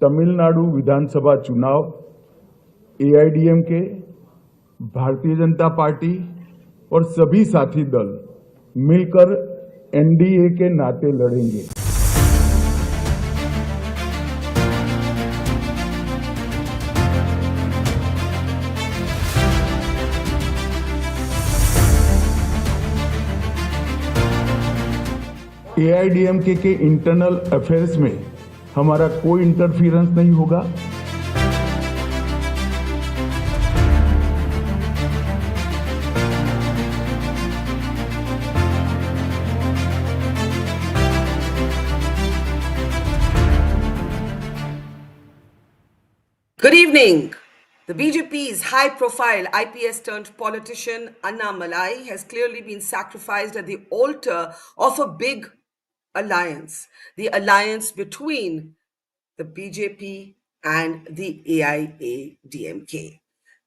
तमिलनाडु विधानसभा चुनाव AIADMK, Bharatiya Janata party और सभी साथी दल मिलकर एनडीए के नाते लड़ेंगे। एआईडीएमके के इंटरनल अफेयर्स में हमारा कोई इंटरफियरेंस नहीं होगा। Good evening. The BJP's high-profile IPS turned politician Annamalai has clearly been sacrificed at the altar of a big alliance, the alliance between the BJP and the AIADMK.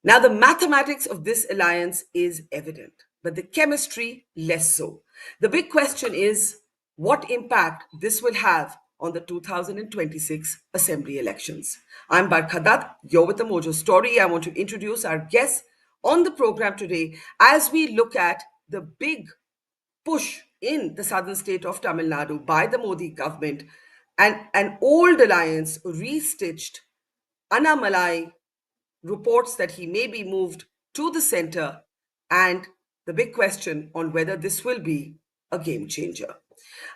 Now, the mathematics of this alliance is evident, but the chemistry less so. The big question is what impact this will have on the 2026 Assembly elections. I'm Barkha Dutt. You're with the Mojo Story. I want to introduce our guests on the program today as we look at the big push in the southern state of Tamil Nadu by the Modi government and an old alliance restitched. Annamalai reports that he may be moved to the center, and the big question on whether this will be a game changer.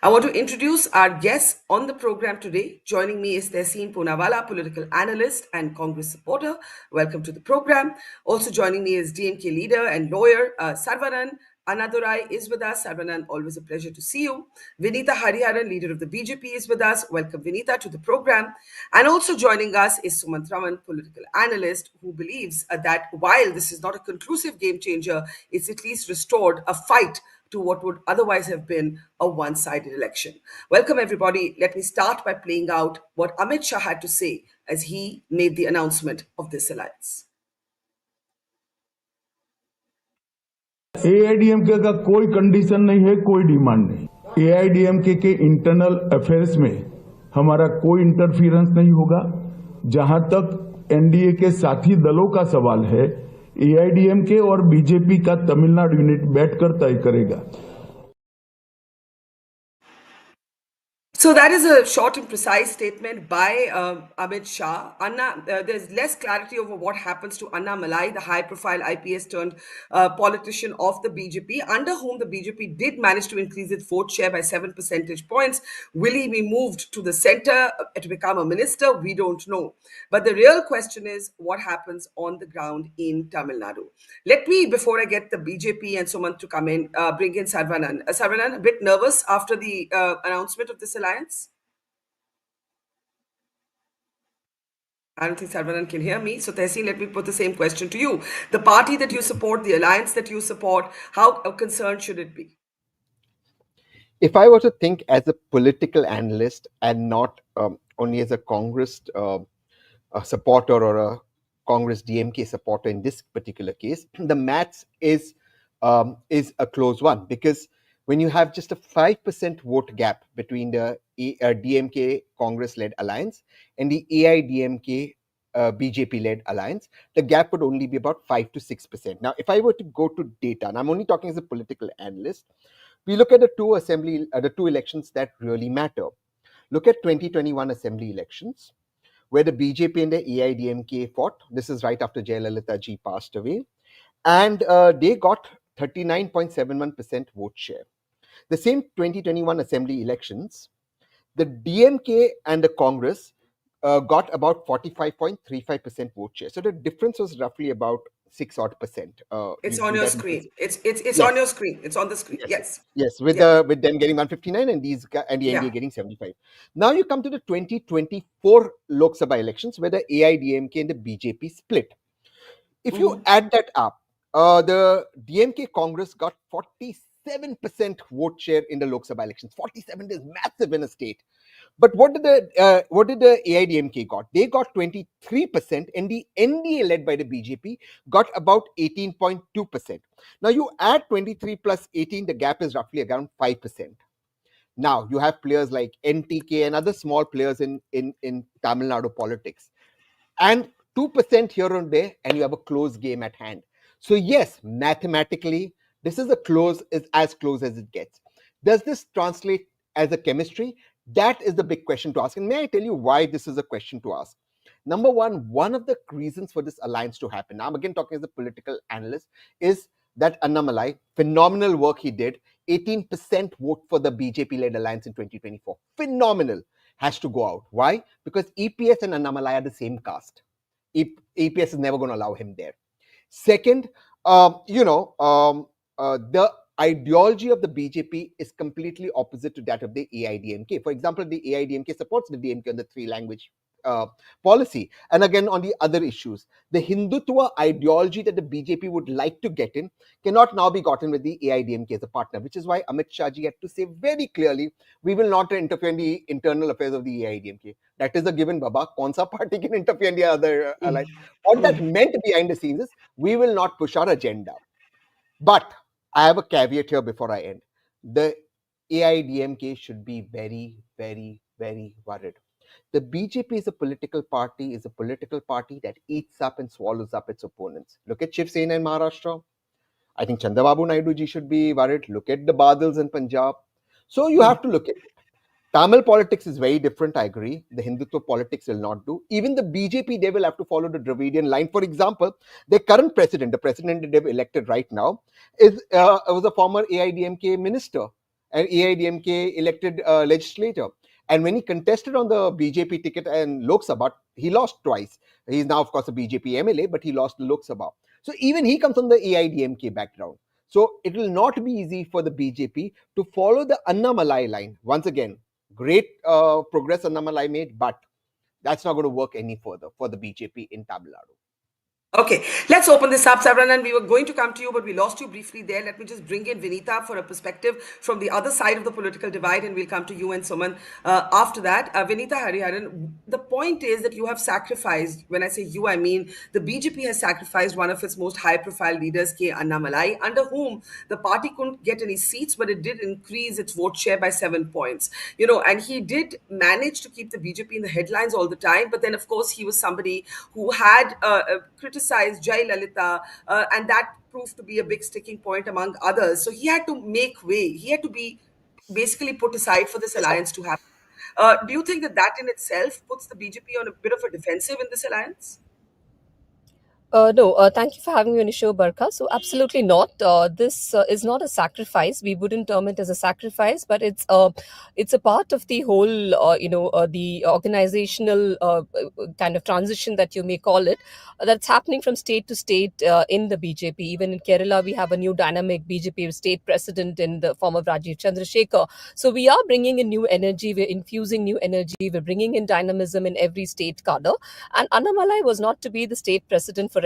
I want to introduce our guests on the program today. Joining me is Tehseen Poonawalla, political analyst and Congress supporter. Welcome to the program. Also joining me is DMK leader and lawyer Sarvanan. Anadurai is with us. Sarvanan, always a pleasure to see you. Vineeta Hariharan, leader of the BJP, is with us. Welcome, Vineeta, to the program. And also joining us is Sumanth, Raman, political analyst, who believes that while this is not a conclusive game changer, it's at least restored a fight to what would otherwise have been a one-sided election. Welcome, everybody. Let me start by playing out what Amit Shah had to say as he made the announcement of this alliance. AIADMK का कोई condition नहीं है, कोई demand नहीं। AIADMK के internal affairs में हमारा कोई इंटरफियरेंस नहीं होगा। जहां तक एनडीए के साथी दलों का सवाल है, एआईडीएमके और बीजेपी का तमिलनाडु यूनिट बैठकर तय करेगा। So that is a short and precise statement by Amit Shah. There's less clarity over what happens to Annamalai, the high-profile IPS turned politician of the BJP, under whom the BJP did manage to increase its vote share by 7 percentage points. Will he be moved to the center to become a minister? We don't know. But the real question is what happens on the ground in Tamil Nadu. Let me, before I get the BJP and Sumanth to come in, bring in Sarvanan. Sarvanan, a bit nervous after the announcement of this alliance? I don't think Sarvanan can hear me. So, Tehseen, let me put the same question to you. The party that you support, the alliance that you support, how concerned should it be? If I were to think as a political analyst and not only as a Congress supporter or a Congress DMK supporter in this particular case, the maths is a close one, because when you have just a 5% vote gap between the DMK Congress-led alliance and the AIADMK BJP-led alliance, the gap would only be about 5 to 6%. Now, if I were to go to data, and I'm only talking as a political analyst, we look at the two elections that really matter. Look at 2021 assembly elections, where the BJP and the AIADMK fought. This is right after Jayalalitha ji passed away, and they got 39.71% vote share. The same 2021 assembly elections, the DMK and the Congress got about 45.35% vote share. So the difference was roughly about 6 odd percent. It's on your screen. It's yes. On your screen. It's on the screen. Yes. With them getting 159 and the NDA getting 75. Now you come to the 2024 Lok Sabha elections, where the AIADMK and the BJP split. If you add that up, the DMK Congress got 47% vote share in the Lok Sabha elections. 47 is massive in a state. But what did the AIADMK got? They got 23%, and the NDA led by the BJP got about 18.2%. Now you add 23 plus 18, the gap is roughly around 5%. Now you have players like NTK and other small players in Tamil Nadu politics, and 2% here and there, and you have a close game at hand. So yes, mathematically, this is as close as it gets. Does this translate as a chemistry? That is the big question to ask. And may I tell you why this is a question to ask? Number one of the reasons for this alliance to happen, now I'm again talking as a political analyst, is that Annamalai, phenomenal work he did, 18% vote for the BJP-led alliance in 2024. Phenomenal. Has to go out. Why? Because EPS and Annamalai are the same caste. EPS is never going to allow him there. Second, the ideology of the BJP is completely opposite to that of the AIADMK. For example, the AIADMK supports the DMK on the three-language policy. And again, on the other issues, the Hindutva ideology that the BJP would like to get in cannot now be gotten with the AIADMK as a partner, which is why Amit Shahji had to say very clearly, we will not interfere in the internal affairs of the AIADMK. That is a given, Baba. Kaun sa party can interfere in the other alliance? What that meant behind the scenes is, we will not push our agenda. But I have a caveat here before I end. The AIADMK should be very, very, very worried. The BJP is a political party that eats up and swallows up its opponents. Look at Shiv Sena in Maharashtra. I think Chandrababu Naidu ji should be worried. Look at the Badals in Punjab. So you have to look at it. Tamil politics is very different, I agree. The Hindutva politics will not do. Even the BJP, they will have to follow the Dravidian line. For example, their current president, the president that they've elected right now, was a former AIADMK minister and AIADMK elected legislator. And when he contested on the BJP ticket and Lok Sabha, he lost twice. He's now, of course, a BJP MLA, but he lost the Lok Sabha. So even he comes from the AIADMK background. So it will not be easy for the BJP to follow the Annamalai line. Once again, great progress Annamalai made, but that's not going to work any further for the BJP in Tamil Nadu. Okay, let's open this up, Sarvanan. We were going to come to you, but we lost you briefly there. Let me just bring in Vineeta for a perspective from the other side of the political divide, and we'll come to you and Suman after that. Vineeta Hariharan, the point is that you have sacrificed, when I say you, I mean the BJP has sacrificed one of its most high-profile leaders, K. Annamalai, under whom the party couldn't get any seats, but it did increase its vote share by 7 points. You know, and he did manage to keep the BJP in the headlines all the time, but then, of course, he was somebody who had criticized Jai Lalita, and that proved to be a big sticking point among others. So he had to make way. He had to be basically put aside for this alliance to happen. Do you think that that in itself puts the BJP on a bit of a defensive in this alliance? No, thank you for having me on the show, Barkha. So, absolutely not. This is not a sacrifice. We wouldn't term it as a sacrifice, but it's a part of the whole, the organizational kind of transition that you may call it, that's happening from state to state in the BJP. Even in Kerala, we have a new dynamic BJP state president in the form of Rajiv Chandrasekhar. So, we are bringing in new energy. We're infusing new energy. We're bringing in dynamism in every state cadre. And Annamalai was not to be the state president forever.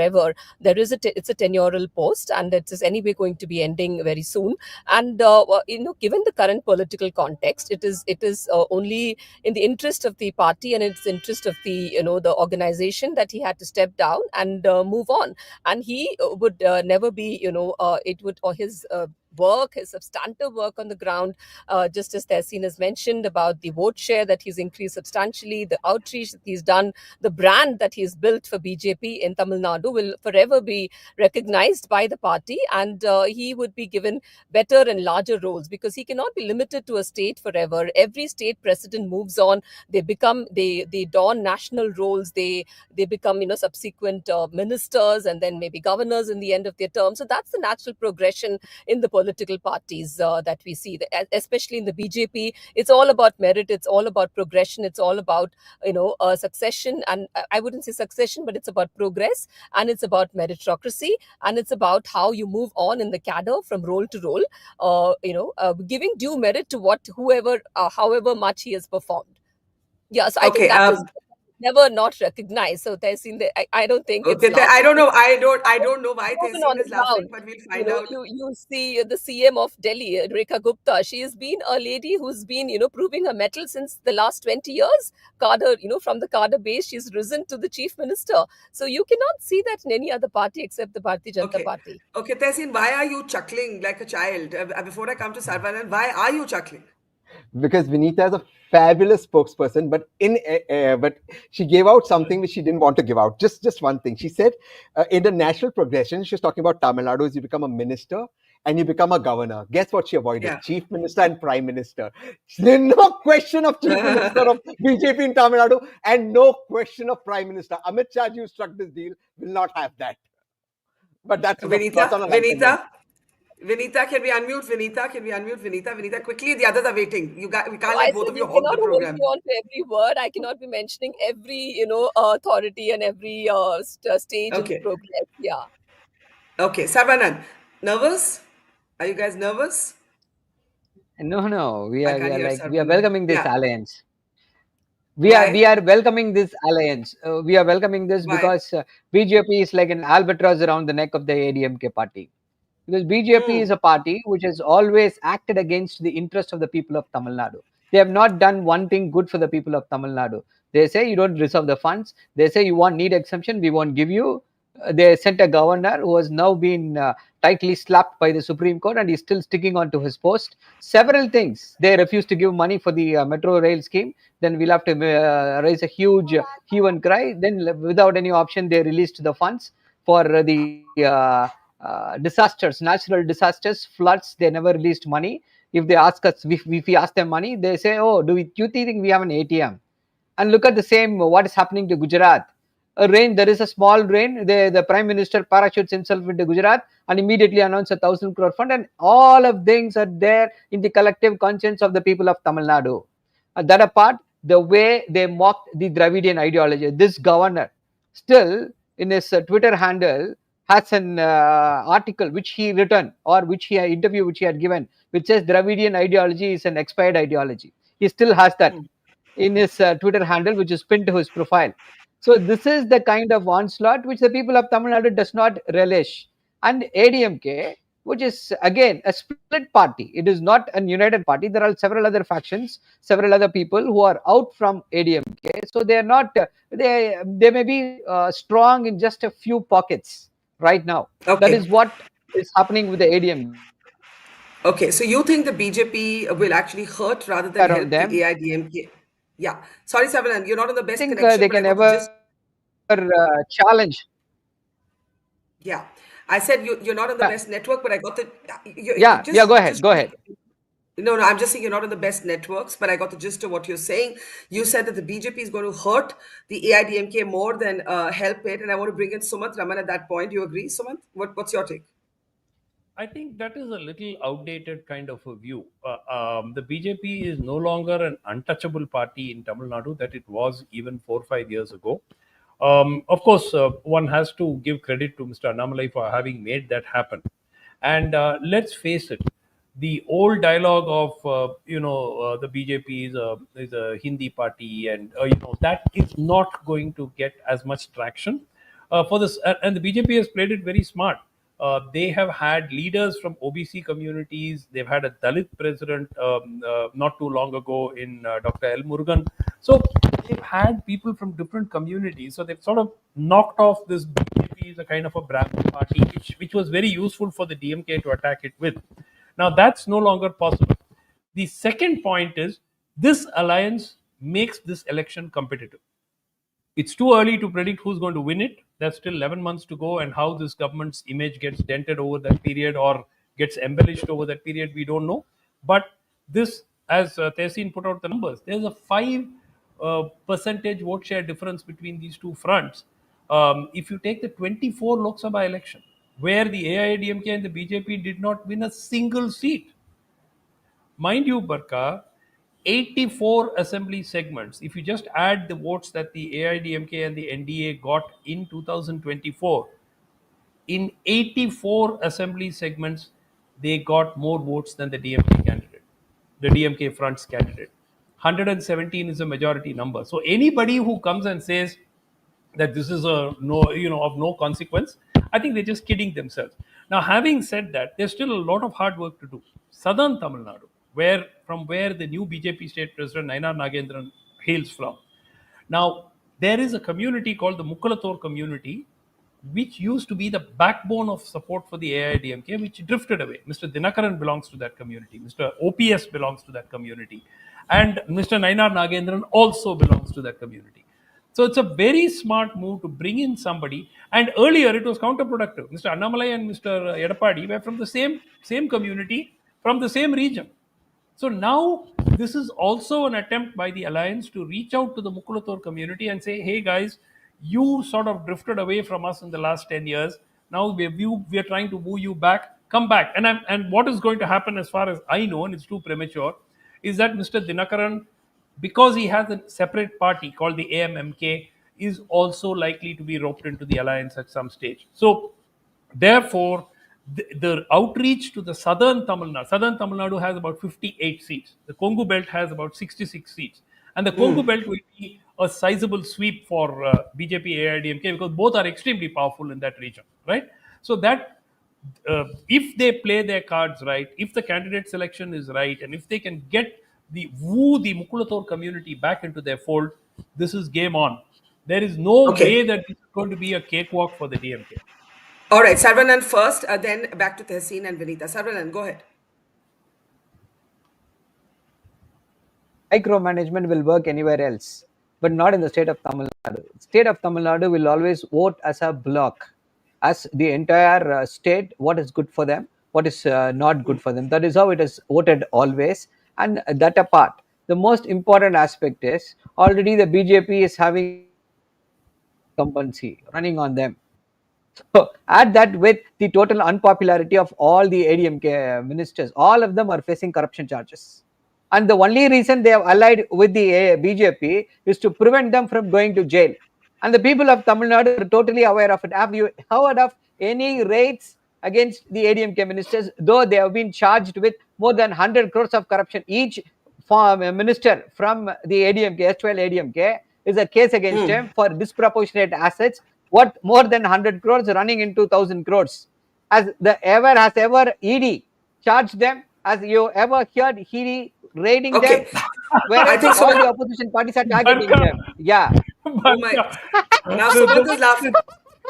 There is it's a tenurial post, and it is anyway going to be ending very soon. And given the current political context, it is only in the interest of the party and its interest of the the organization that he had to step down and move on. And he would never be it would or his work, his substantive work on the ground, just as Tehseen has mentioned about the vote share that he's increased substantially, the outreach that he's done, the brand that he's built for BJP in Tamil Nadu will forever be recognized by the party, and he would be given better and larger roles because he cannot be limited to a state forever. Every state president moves on. They don national roles. They become subsequent ministers and then maybe governors in the end of their term. So that's the natural progression in the political parties that we see, especially in the BJP. It's all about merit. It's all about progression. It's all about succession, and I wouldn't say succession, but it's about progress, and it's about meritocracy, and it's about how you move on in the cadre from role to role. Giving due merit to whoever, however much he has performed. Yeah, so I think that is never not recognized. So Tehseen, I don't think okay, it's I don't know. I don't know why Tehseen is laughing, ground. but we'll find out. You see the CM of Delhi, Rekha Gupta. She has been a lady who's been proving her mettle since the last 20 years. Cadre, from the cadre base, she's risen to the chief minister. So you cannot see that in any other party except the Bharatiya Janata Party. Okay, Tehseen, why are you chuckling like a child? Before I come to Sarvanan, why are you chuckling? because Vineeta is a fabulous spokesperson, but but she gave out something which she didn't want to give out. Just one thing. She said in the national progression, she was talking about Tamil Nadu, you become a minister and you become a governor. Guess what she avoided? Yeah. Chief Minister and Prime Minister. There's no question of Chief Minister of BJP in Tamil Nadu and no question of Prime Minister. Amit Shah, you struck this deal, will not have that. But that's on a lighter note. Vineeta, can we unmute Vineeta? Vineeta, quickly. The others are waiting. We No, can't I let both said of you you hog cannot the hold program. me on to every word. I cannot be mentioning every, authority and every stage in Okay. progress. Yeah. Okay. Sarvanan, nervous? Are you guys nervous? No. We I are we can't are hear like we are Sarvanan. welcoming this Yeah. alliance. We Why? are welcoming this alliance. We are welcoming this Why? because BJP is like an albatross around the neck of the ADMK party. Because BJP is Hmm. a party which has always acted against the interest of the people of Tamil Nadu. They have not done one thing good for the people of Tamil Nadu. They say you don't reserve the funds. They say you want need exemption, we won't give you. They sent a governor who has now been tightly slapped by the Supreme Court and he's still sticking on to his post. Several things. They refuse to give money for the metro rail scheme. Then we'll have to raise a huge hue and cry. Then without any option, they released the funds for disasters, natural disasters, floods. They never released money. If they ask us, if we ask them money, they say, "Oh, do you think we have an ATM?" And look at the same. What is happening to Gujarat? A rain. There is a small rain. The prime minister parachutes himself into Gujarat and immediately announces 1,000 crore fund. And all of things are there in the collective conscience of the people of Tamil Nadu. That apart, the way they mocked the Dravidian ideology. This governor still in his Twitter handle has an article which he written or which he interview which he had given, which says Dravidian ideology is an expired ideology. He still has that in his Twitter handle, which is pinned to his profile. So this is the kind of onslaught which the people of Tamil Nadu does not relish. And ADMK, which is again a split party, it is not a united party. There are several other factions, several other people who are out from ADMK. So they are not. They may be strong in just a few pockets right now. That Okay. is what is happening with the ADMK. Okay. So you think the BJP will actually hurt rather than Around help the them, AIDMK? Yeah. Sorry, Sarvanan, you're not on the I best think connection, they but I can got the never gist. challenge. Yeah. I said you're not on the Yeah, best network, but I got the yeah. Go ahead. just Go ahead. no, I'm just saying you're not on the best networks, but I got the gist of what you're saying. You said that the BJP is going to hurt the AIDMK more than help it, and I want to bring in Sumanth Raman at that point. Do you agree, Sumanth? What's your take? I think that is a little outdated kind of a view. The BJP is no longer an untouchable party in Tamil Nadu that it was even 4 or 5 years ago. Of course, one has to give credit to Mr. Annamalai for having made that happen. And let's face it, the old dialogue of the BJP is a Hindi party, and that is not going to get as much traction for this. And the BJP has played it very smart. They have had leaders from OBC communities. They've had a Dalit president not too long ago in Dr. L. Murugan. So they've had people from different communities. So they've sort of knocked off this BJP as a kind of a Brahmin party, which was very useful for the DMK to attack it with. Now that's no longer possible. The second point is this alliance makes this election competitive. It's too early to predict who's going to win it. There's still 11 months to go, and how this government's image gets dented over that period or gets embellished over that period, we don't know. But this, as Tehseen put out the numbers, there's a 5 percentage vote share difference between these two fronts. If you take the 24 Lok Sabha election, where the AIADMK and the BJP did not win a single seat, mind you, Barkha, 84 assembly segments. If you just add the votes that the AIDMK and the NDA got in 2024, in 84 assembly segments, they got more votes than the DMK candidate, the DMK front's candidate. 117 is a majority number. So anybody who comes and says that this is a no, of no consequence, I think they're just kidding themselves. Now, having said that, there's still a lot of hard work to do. Southern Tamil Nadu, where the new BJP state president Nainar Nagendran hails from. Now, there is a community called the Mukkalathor community, which used to be the backbone of support for the AIADMK, which drifted away. Mr. Dinakaran belongs to that community. Mr. OPS belongs to that community. And Mr. Nainar Nagendran also belongs to that community. So it's a very smart move to bring in somebody. And earlier it was counterproductive. Mr. Annamalai and Mr. Edapadi were from the same community, from the same region. So now this is also an attempt by the alliance to reach out to the Mukulator community and say, hey guys, you sort of drifted away from us in the last 10 years. Now we are trying to woo you back. Come back. And what is going to happen, as far as I know, and it's too premature, is that Mr. Dinakaran, because he has a separate party called the AMMK, is also likely to be roped into the alliance at some stage. So therefore, the outreach to the southern Tamil Nadu has about 58 seats. The Kongu belt has about 66 seats. And the Kongu belt will be a sizable sweep for BJP-AIADMK, because both are extremely powerful in that region, right? So that if they play their cards right, if the candidate selection is right, and if they can get the Mukulator community back into their fold, this is game on. There is no way that it's going to be a cakewalk for the DMK. All right, Sarvanan first, then back to Tehseen and Vineeta. Sarvanan, go ahead. Micromanagement will work anywhere else, but not in the state of Tamil Nadu. State of Tamil Nadu will always vote as a block, as the entire state, what is good for them, what is not good for them. That is how it is voted always. And that apart, the most important aspect is already the BJP is having incumbency running on them. So add that with the total unpopularity of all the ADMK ministers, all of them are facing corruption charges. And the only reason they have allied with the BJP is to prevent them from going to jail. And the people of Tamil Nadu are totally aware of it. Have you heard of any raids against the ADMK ministers, though they have been charged with more than 100 crores of corruption? Each minister from the ADMK, erstwhile ADMK, is a case against him for disproportionate assets worth more than 100 crores running into 1,000 crores. Has ever ED charged them? Has you ever heard ED raiding them? Whereas all the opposition parties are targeting them. Yeah. Oh my. Now Sumanth is laughing.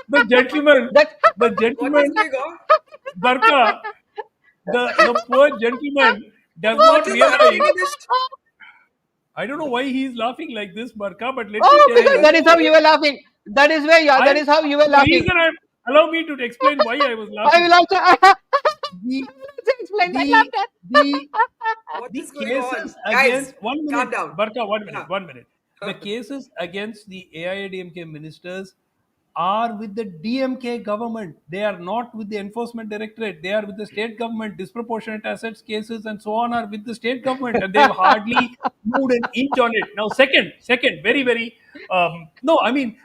The gentleman, What is going on? Barkha, the poor gentleman does not realize. I don't know why he is laughing like this, Barkha, but let me tell because you. that is how you were laughing. That is where that is how you were laughing. Allow me to explain why I was laughing. I will also explain my laughter. What The is going cases on? against, Guys, 1 minute, calm down. Barkha, 1 minute, 1 minute. The cases against the AIADMK ministers are with the DMK government. They are not with the enforcement directorate. They are with the state government. Disproportionate assets cases and so on are with the state government, and they have hardly moved an inch on it. Now, second, very, very, no, I mean,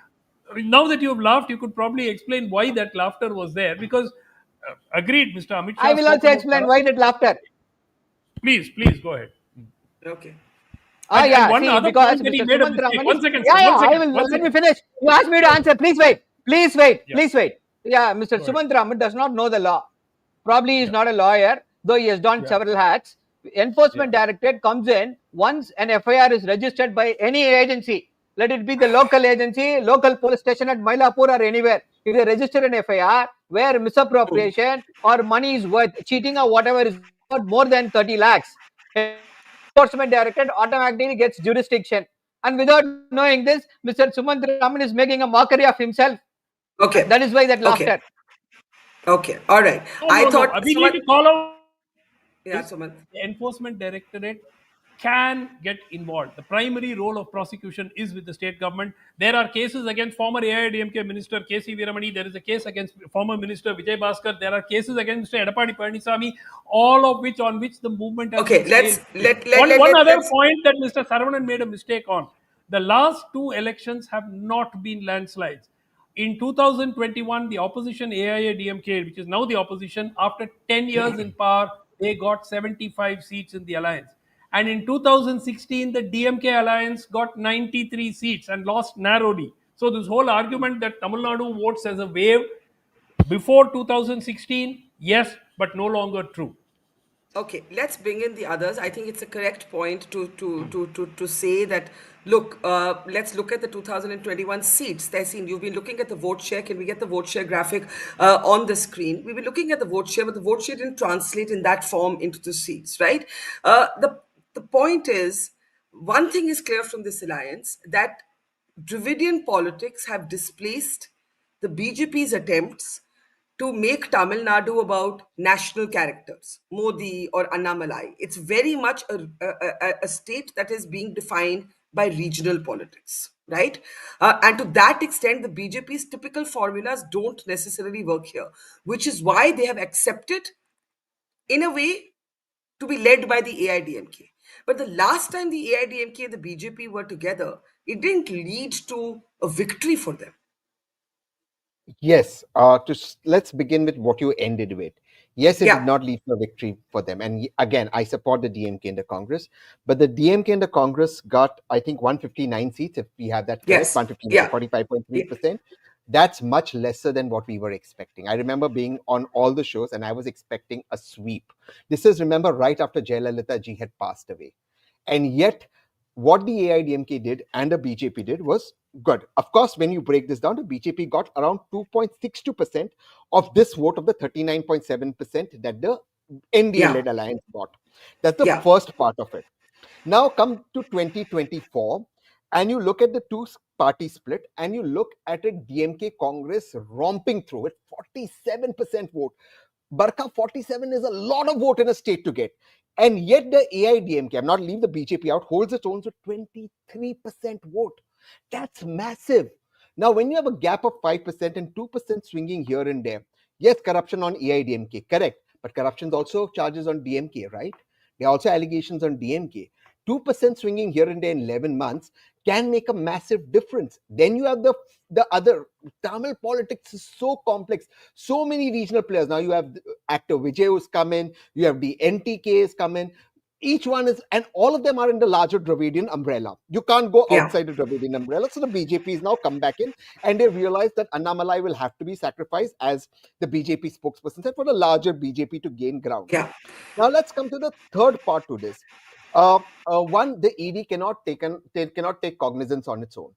now that you have laughed, you could probably explain why that laughter was there, because agreed, Mr. Amit Shah. I will also explain why that laughter. Please go ahead. Okay. One other point that he made a mistake. One second. Let me finish. You asked me to answer. Please wait. Yeah, Mr. Sumanth Raman does not know the law. Probably he is not a lawyer, though he has done several hats. Enforcement Directorate comes in once an FIR is registered by any agency. Let it be the local agency, local police station at Mylapore or anywhere. If they register an FIR where misappropriation or money is worth, cheating or whatever is worth more than 30 lakhs, Enforcement Directorate automatically gets jurisdiction. And without knowing this, Mr. Sumanth Raman is making a mockery of himself. Okay. That is why that laughter. Okay. All right. I thought we need to call out. Yeah, Sumanth. The Enforcement Directorate can get involved. The primary role of prosecution is with the state government. There are cases against former AIADMK Minister K.C. Veeramani. There is a case against former Minister Vijay Bhaskar. There are cases against Mr. Edapadi Palaniswamy, all of which on which the movement has been One other point that Mr. Sarvanan made a mistake on. The last two elections have not been landslides. In 2021, the opposition AIADMK, which is now the opposition, after 10 years in power, they got 75 seats in the alliance. And in 2016, the DMK alliance got 93 seats and lost narrowly. So this whole argument that Tamil Nadu votes as a wave before 2016, yes, but no longer true. Okay, let's bring in the others. I think it's a correct point to say that, look, let's look at the 2021 seats. Tehseen, you've been looking at the vote share. Can we get the vote share graphic on the screen? We've been looking at the vote share, but the vote share didn't translate in that form into the seats, right? The point is, one thing is clear from this alliance, that Dravidian politics have displaced the BJP's attempts to make Tamil Nadu about national characters, Modi or Annamalai. It's very much a state that is being defined by regional politics, right? And to that extent, the BJP's typical formulas don't necessarily work here, which is why they have accepted, in a way, to be led by the AIDMK. But the last time the AIDMK and the BJP were together, it didn't lead to a victory for them. Yes, let's begin with what you ended with. Yes, it did Yeah. not lead to a victory for them. And again, I support the DMK in the Congress, but the DMK in the Congress got, I think, 159 seats, if we have that correct, Yes. 159, Yeah. 45.3%. That's much lesser than what we were expecting. I remember being on all the shows and I was expecting a sweep. This is, remember, right after Jayalalitha ji had passed away. And yet, what the AIDMK did and the BJP did was good. Of course, when you break this down, the BJP got around 2.62% of this vote of the 39.7% that the NDA-led alliance got. That's the first part of it. Now come to 2024, and you look at the two-party split, and you look at a DMK Congress romping through it, 47% vote. Barkha, 47 is a lot of vote in a state to get. And yet the AIDMK, I'm not leaving the BJP out, holds its own with 23% vote. That's massive. Now, when you have a gap of 5% and 2% swinging here and there, yes, corruption on AIDMK, correct. But corruption is also charges on DMK, right? There are also allegations on DMK. 2% swinging here and there in 11 months can make a massive difference. Then you have the other. Tamil politics is so complex. So many regional players. Now you have actor Vijay who's come in. You have the NTK has come in. Each one is, and all of them are in the larger Dravidian umbrella. You can't go outside the Dravidian umbrella. So the BJP has now come back in and they realize that Annamalai will have to be sacrificed, as the BJP spokesperson said, for the larger BJP to gain ground. Yeah. Now let's come to the third part to this. One, the ED cannot take cognizance on its own.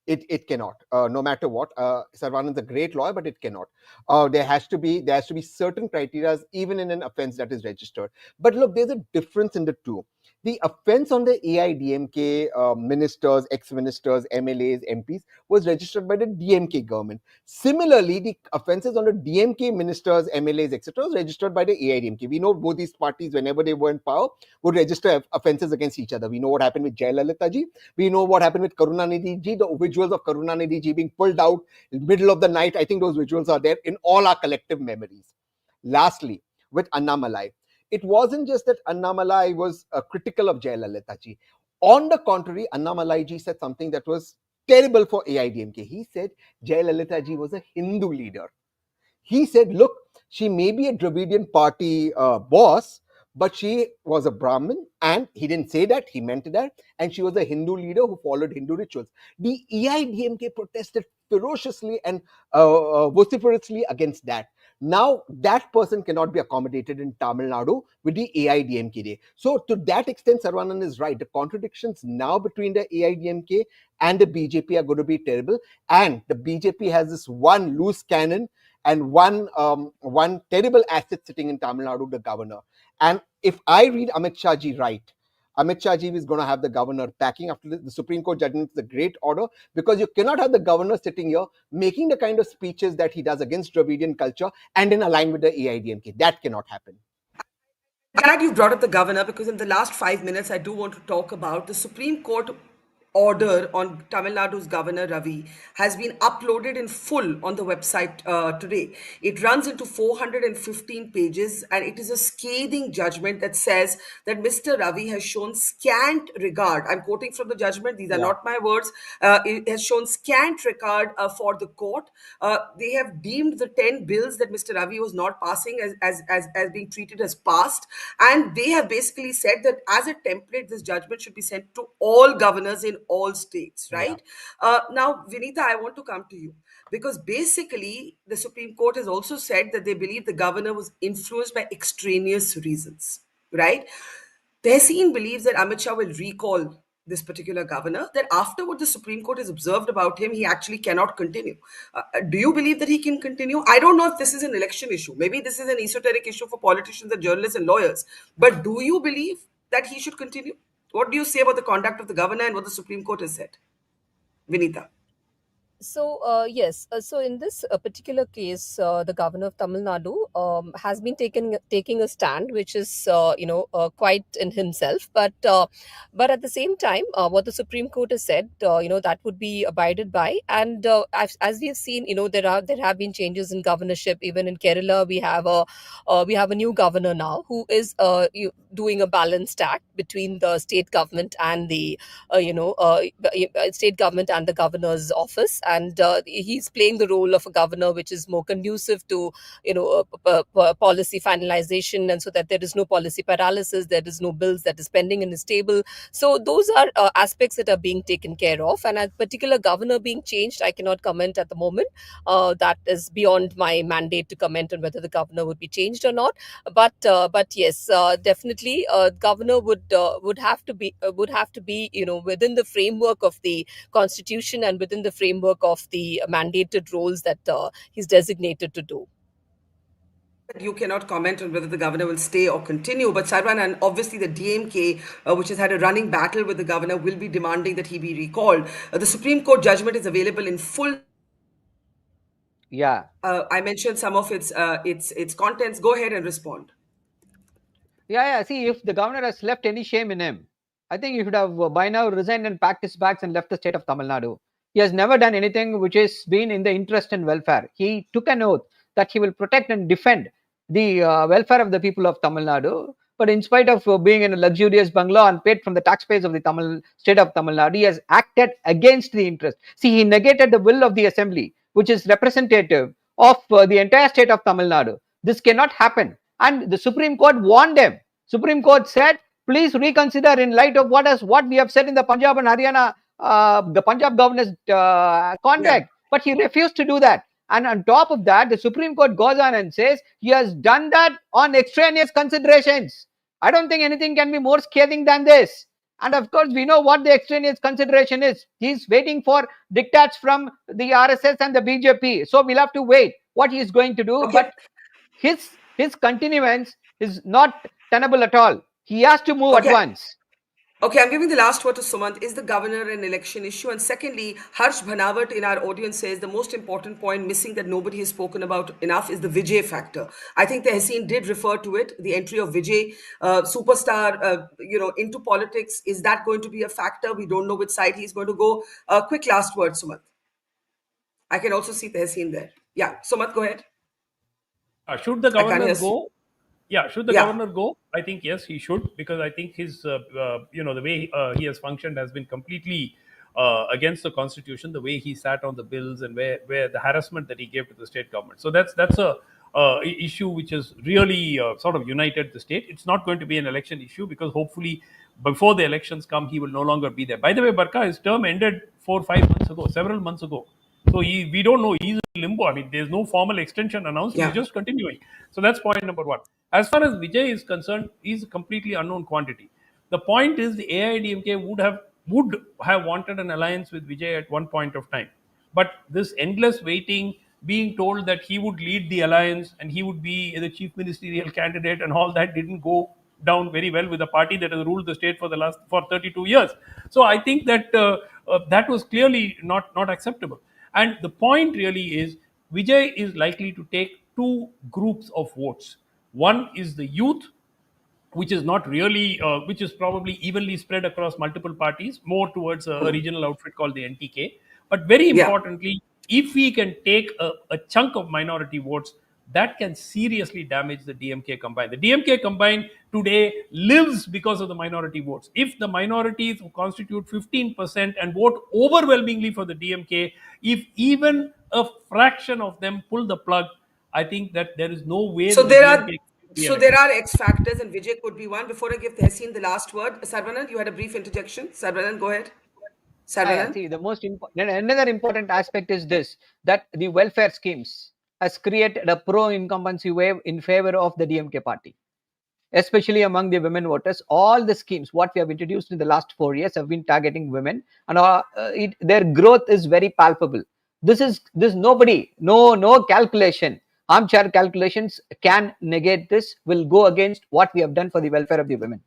It cannot, no matter what. Sarvanan is a great lawyer, but it cannot. There has to be certain criteria even in an offense that is registered. But look, there's a difference in the two. The offense on the AIDMK ministers, ex-ministers, MLAs, MPs was registered by the DMK government. Similarly, the offenses on the DMK ministers, MLAs, etc. was registered by the AIDMK. We know both these parties, whenever they were in power, would register offenses against each other. We know what happened with Jayalalitha ji. We know what happened with Karunanidhi ji, the visuals of Karunanidhi ji being pulled out in the middle of the night. I think those visuals are there in all our collective memories. Lastly, with Annamalai, it wasn't just that Annamalai was critical of Jayalalitha ji. On the contrary, Annamalai ji said something that was terrible for AIDMK. He said Jayalalitha ji was a Hindu leader. He said, look, she may be a Dravidian party boss, but she was a Brahmin, and he didn't say that, he meant that, and she was a Hindu leader who followed Hindu rituals. The AIDMK protested ferociously and vociferously against that. Now, that person cannot be accommodated in Tamil Nadu with the AIDMK day. So, to that extent, Sarvanan is right. The contradictions now between the AIDMK and the BJP are going to be terrible. And the BJP has this one loose cannon and one terrible asset sitting in Tamil Nadu, the governor. And if I read Amit Shah ji right, Amit Shah ji is going to have the governor packing after the Supreme Court judgment. It's a great order, because you cannot have the governor sitting here making the kind of speeches that he does against Dravidian culture and in align with the AIDMK. That cannot happen. Glad you brought up the governor, because in the last 5 minutes, I do want to talk about the Supreme Court order on Tamil Nadu's Governor Ravi has been uploaded in full on the website today. It runs into 415 pages, and it is a scathing judgment that says that Mr. Ravi has shown scant regard. I'm quoting from the judgment. These are not my words. It has shown scant regard for the court. They have deemed the 10 bills that Mr. Ravi was not passing as being treated as passed. And they have basically said that as a template, this judgment should be sent to all governors in all states, right? Now, Vineeta, I want to come to you, because basically the Supreme Court has also said that they believe the governor was influenced by extraneous reasons. right? Tehseen believes that Amit Shah will recall this particular governor, that after what the Supreme Court has observed about him, he actually cannot continue. Do you believe that he can continue? I don't know if this is an election issue. Maybe this is an esoteric issue for politicians and journalists and lawyers. But do you believe that he should continue? What do you say about the conduct of the governor and what the Supreme Court has said? Vineeta. So yes, so in this particular case, the governor of Tamil Nadu has been taking a stand, which is quite in himself. But at the same time, what the Supreme Court has said, that would be abided by. And as we've seen, there have been changes in governorship. Even in Kerala, we have a new governor now who is doing a balanced act between the state government and the state government and the governor's office, and he's playing the role of a governor which is more conducive to policy finalization, and so that there is no policy paralysis, there is no bills that is pending in his table. So those are aspects that are being taken care of, and a particular governor being changed, I cannot comment at the moment. That is beyond my mandate to comment on whether the governor would be changed or not. But yes, definitely, governor would have to be within the framework of the constitution and within the framework of the mandated roles that he's designated to do. You cannot comment on whether the governor will stay or continue, but Sarvanan, obviously the DMK, which has had a running battle with the governor, will be demanding that he be recalled. The Supreme Court judgment is available in full. Yeah. I mentioned some of its contents. Go ahead and respond. Yeah. See, if the governor has left any shame in him, I think he should have by now resigned and packed his bags and left the state of Tamil Nadu. He has never done anything which has been in the interest and welfare. He took an oath that he will protect and defend the welfare of the people of Tamil Nadu. But in spite of being in a luxurious bungalow and paid from the taxpayers of the state of Tamil Nadu, he has acted against the interest. See, he negated the will of the assembly, which is representative of the entire state of Tamil Nadu. This cannot happen. And the Supreme Court warned them. Supreme Court said, please reconsider in light of what we have said in the Punjab and Haryana, the Punjab governor's conduct. Yeah. But he refused to do that. And on top of that, the Supreme Court goes on and says he has done that on extraneous considerations. I don't think anything can be more scathing than this. And of course, we know what the extraneous consideration is. He's waiting for diktats from the RSS and the BJP. So we'll have to wait what he's going to do. Okay. But his continuance is not tenable at all. He has to move at once. Okay, I'm giving the last word to Sumanth. Is the governor an election issue? And secondly, Harsh Bhanawat in our audience says the most important point missing that nobody has spoken about enough is the Vijay factor. I think Tehseen did refer to it, the entry of Vijay, superstar, into politics. Is that going to be a factor? We don't know which side he's going to go. Quick last word, Sumanth. I can also see Tehseen there. Yeah, Sumanth, go ahead. Should the governor go? Yeah, should the governor go? I think yes, he should, because I think his, the way he has functioned has been completely against the constitution. The way he sat on the bills and where the harassment that he gave to the state government. So that's a issue which has really sort of united the state. It's not going to be an election issue because hopefully before the elections come, he will no longer be there. By the way, Barkha, his term ended 4 or 5 months ago, several months ago. So we don't know. He's in limbo. I mean, there's no formal extension announced. Yeah. He's just continuing. So that's point number one. As far as Vijay is concerned, he's a completely unknown quantity. The point is the AIADMK would have wanted an alliance with Vijay at one point of time. But this endless waiting, being told that he would lead the alliance and he would be the chief ministerial candidate and all that didn't go down very well with a party that has ruled the state for 32 years. So I think that that was clearly not acceptable. And the point really is Vijay is likely to take two groups of votes. One is the youth, which is not really, which is probably evenly spread across multiple parties, more towards a regional outfit called the NTK. But very importantly, if we can take a chunk of minority votes, that can seriously damage the DMK combine. The DMK combine today lives because of the minority votes. If the minorities constitute 15% and vote overwhelmingly for the DMK, if even a fraction of them pull the plug, I think that there is no way. So there are X factors, and Vijay could be one. Before I give Tehseen the last word, Sarvanan, you had a brief interjection. Sarvanan, go ahead. Sarvanan. See, another important aspect is this: that the welfare schemes has created a pro-incumbency wave in favor of the DMK party. especially among the women voters. All the schemes what we have introduced in the last 4 years have been targeting women, and their growth is very palpable. This nobody, no calculation, armchair calculations can negate this, will go against what we have done for the welfare of the women.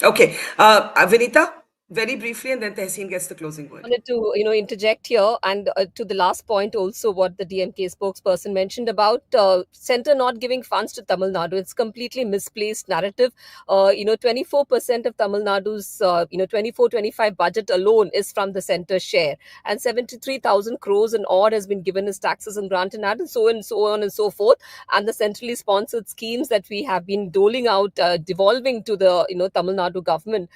Okay, Vineeta, very briefly, and then Tehseen gets the closing word. Wanted to interject here, and to the last point also what the DMK spokesperson mentioned about center not giving funds to Tamil Nadu. It's completely misplaced narrative. 24% of Tamil Nadu's 24-25 budget alone is from the center share, and 73,000 crores and odd has been given as taxes and grant and add, and so on and so forth. And the centrally sponsored schemes that we have been doling out, devolving to the Tamil Nadu government,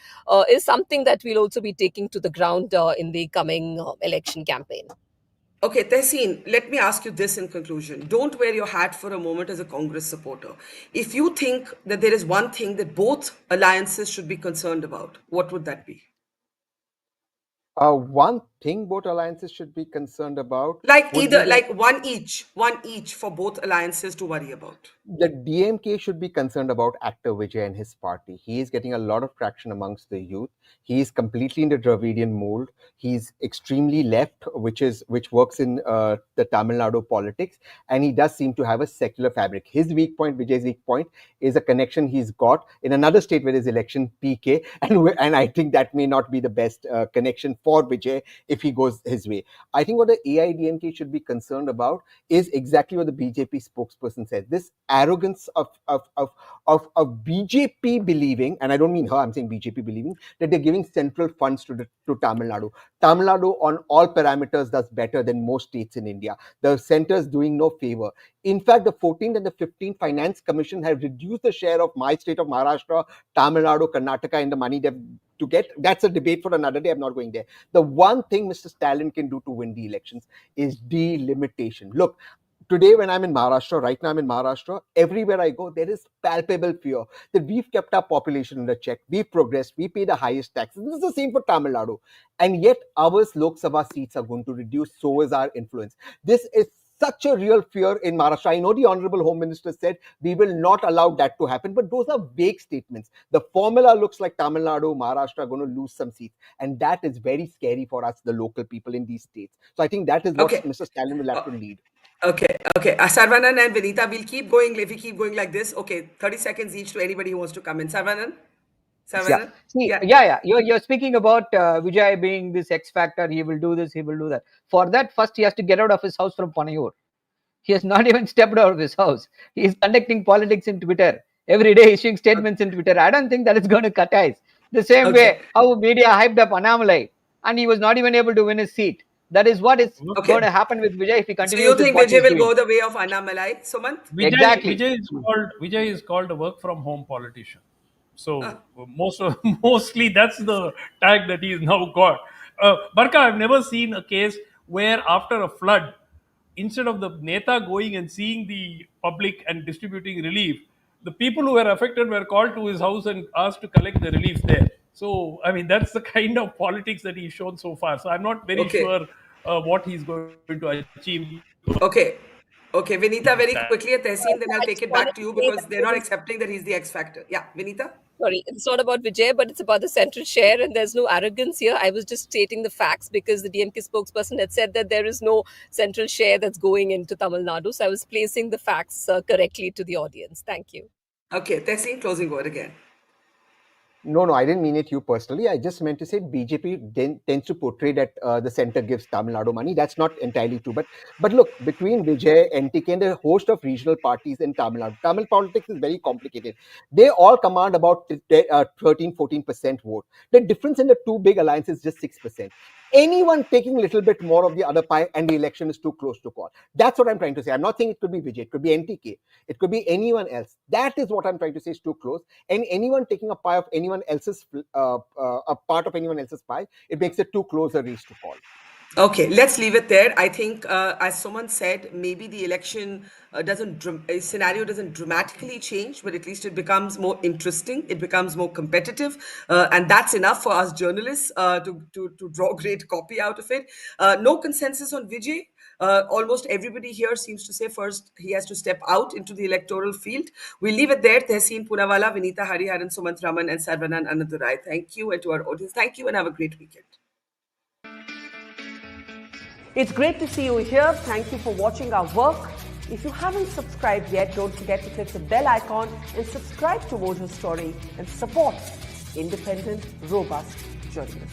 is something that we'll also be taking to the ground in the coming election campaign. Okay, Tehseen, let me ask you this in conclusion. Don't wear your hat for a moment as a Congress supporter. If you think that there is one thing that both alliances should be concerned about, what would that be? One thing both alliances should be concerned about, Like would either, be like one each for both alliances to worry about. the DMK should be concerned about actor Vijay and his party. He is getting a lot of traction amongst the youth. He is completely in the Dravidian mold. He's extremely left, which works in the Tamil Nadu politics, and he does seem to have a secular fabric. His weak point, Vijay's weak point, is a connection he's got in another state where there's election, PK, and I think that may not be the best connection for Vijay if he goes his way. I think what the AIADMK should be concerned about is exactly what the BJP spokesperson said. This arrogance of BJP believing, and I don't mean her, I'm saying BJP believing, that they're giving central funds to Tamil Nadu. Tamil Nadu on all parameters does better than most states in India. The center is doing no favor. In fact, the 14th and the 15th Finance Commission have reduced the share of my state of Maharashtra, Tamil Nadu, Karnataka in the money they've to get. That's a debate for another day. I'm not going there. The one thing Mr. Stalin can do to win the elections is delimitation. Look, today when I'm in Maharashtra, right now I'm in Maharashtra, everywhere I go, there is palpable fear that we've kept our population under check, we've progressed, we pay the highest taxes. This is the same for Tamil Nadu. And yet our Lok Sabha seats are going to reduce, so is our influence. This is such a real fear in Maharashtra. I know the Honorable Home Minister said we will not allow that to happen, but those are vague statements. The formula looks like Tamil Nadu, Maharashtra are going to lose some seats, and that is very scary for us, the local people in these states. So I think that is what Mr. Stalin will have to lead. Okay. Sarvanan and Vineeta, we'll keep going. If we keep going like this, okay, 30 seconds each to anybody who wants to come in. Sarvanan? Yeah. You're speaking about Vijay being this X factor. He will do this, he will do that. For that, first he has to get out of his house from Panayur. He has not even stepped out of his house. He is conducting politics in Twitter. Every day issuing statements in Twitter. I don't think that is going to cut ties. The same way how media hyped up Annamalai, and he was not even able to win his seat. That is what is going to happen with Vijay if he continues. So you think Vijay will go the way of Annamalai, Sumanth? Exactly. Vijay is called a work from home politician. So mostly that's the tag that he's now got. Barkha, I've never seen a case where after a flood, instead of the Neta going and seeing the public and distributing relief, the people who were affected were called to his house and asked to collect the relief there. So, I mean, that's the kind of politics that he's shown so far. So I'm not very sure what he's going to achieve. Okay, Vineeta, very quickly, Tehseen, then I'll take it back to you because they're not accepting that he's the X factor. Yeah, Vineeta? Sorry, it's not about Vijay, but it's about the central share, and there's no arrogance here. I was just stating the facts because the DMK spokesperson had said that there is no central share that's going into Tamil Nadu. So I was placing the facts correctly to the audience. Thank you. Okay, Tehseen, closing word again. No, I didn't mean it you personally. I just meant to say BJP tends to portray that the center gives Tamil Nadu money. That's not entirely true. But look, between Vijay, NTK, and a host of regional parties in Tamil Nadu, Tamil politics is very complicated. They all command about 13-14% vote. The difference in the two big alliances is just 6%. Anyone taking a little bit more of the other pie and the election is too close to call. That's what I'm trying to say. I'm not saying it could be Vijay, it could be NTK, it could be anyone else. That is what I'm trying to say is too close. And anyone taking a pie of anyone else's, a part of anyone else's pie, it makes it too close a race to call. Okay, let's leave it there. I think, as Sumanth said, maybe the election scenario doesn't dramatically change, but at least it becomes more interesting. It becomes more competitive, and that's enough for us journalists to draw great copy out of it. No consensus on Vijay. Almost everybody here seems to say first he has to step out into the electoral field. We'll leave it there. Tehseen Poonawalla, Vineeta Hariharan, Sumanth, Raman, and Sarvanan Anadurai. Thank you, and to our audience, thank you, and have a great weekend. It's great to see you here. Thank you for watching our work. If you haven't subscribed yet, don't forget to click the bell icon and subscribe to Mojo Story and support independent, robust journalism.